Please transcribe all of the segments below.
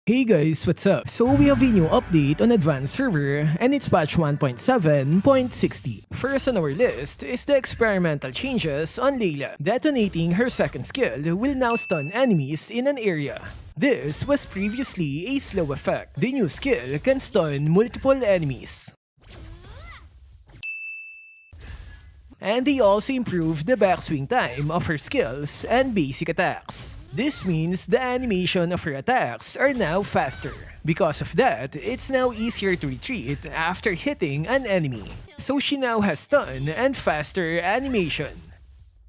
Hey guys, what's up? So we have a new update on Advanced Server and it's patch 1.7.60. First on our list is the experimental changes on Layla. Detonating her second skill will now stun enemies in an area. This was previously a slow effect. The new skill can stun multiple enemies. And they also improved the backswing time of her skills and basic attacks. This means the animation of her attacks are now faster. Because of that, it's now easier to retreat after hitting an enemy. So she now has stun and faster animation.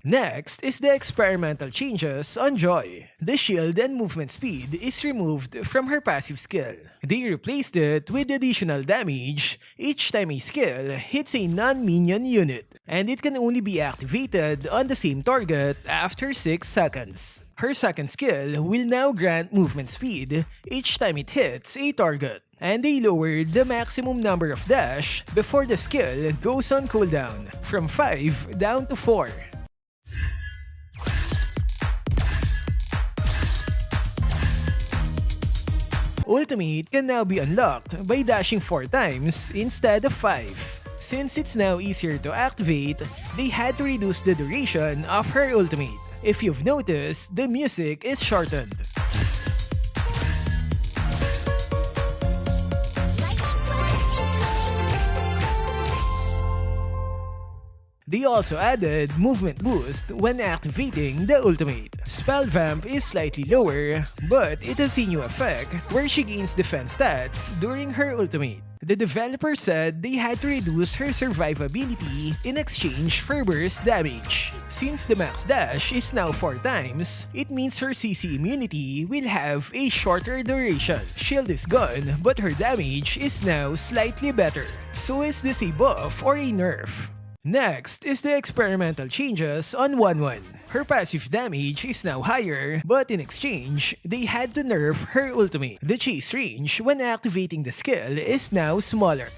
Next is the experimental changes on Joy. The shield and movement speed is removed from her passive skill. They replaced it with additional damage each time a skill hits a non-minion unit, and it can only be activated on the same target after 6 seconds. Her second skill will now grant movement speed each time it hits a target, and they lowered the maximum number of dash before the skill goes on cooldown from 5 down to 4. Ultimate can now be unlocked by dashing 4 times instead of 5. Since it's now easier to activate, they had to reduce the duration of her ultimate. If you've noticed, the music is shortened. They also added movement boost when activating the ultimate. Spell Vamp is slightly lower, but it has a new effect where she gains defense stats during her ultimate. The developer said they had to reduce her survivability in exchange for burst damage. Since the max dash is now 4 times, it means her CC immunity will have a shorter duration. Shield is gone, but her damage is now slightly better. So is this a buff or a nerf? Next is the experimental changes on Wanwan. Her passive damage is now higher, but in exchange, they had to nerf her ultimate. The chase range when activating the skill is now smaller.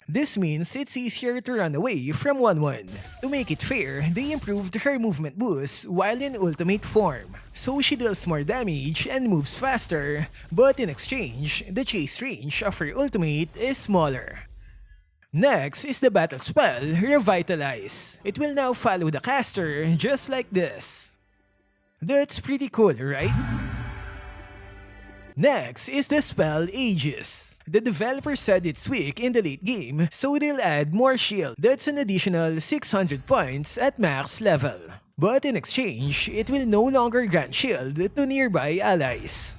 This means it's easier to run away from Wanwan. To make it fair, they improved her movement boost while in ultimate form. So she deals more damage and moves faster, but in exchange, the chase range of her ultimate is smaller. Next is the battle spell, Revitalize. It will now follow the caster just like this. That's pretty cool, right? Next is the spell Aegis. The developer said it's weak in the late game, so they'll add more shield. That's an additional 600 points at max level. But in exchange, it will no longer grant shield to nearby allies.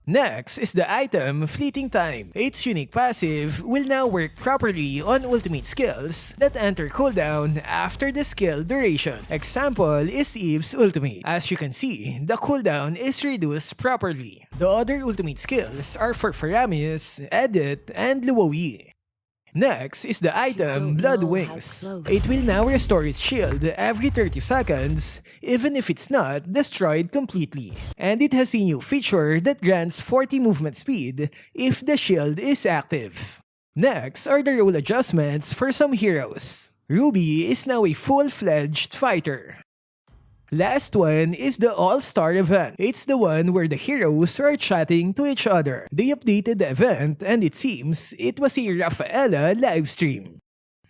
Next is the item Fleeting Time. Its unique passive will now work properly on ultimate skills that enter cooldown after the skill duration. Example is Eve's ultimate. As you can see, the cooldown is reduced properly. The other ultimate skills are for Faramis, Edit, and Luoyi. Next is the item Blood Wings. It will now restore its shield every 30 seconds, even if it's not destroyed completely. And it has a new feature that grants 40 movement speed if the shield is active. Next are the role adjustments for some heroes. Ruby is now a full-fledged fighter. Last one is the All-Star event. It's the one where the heroes are chatting to each other. They updated the event and it seems it was a Rafaela Livestream.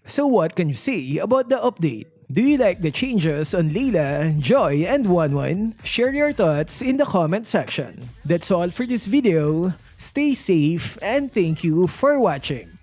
So what can you say about the update? Do you like the changes on Layla, Joy, and Wanwan? Share your thoughts in the comment section. That's all for this video. Stay safe and thank you for watching.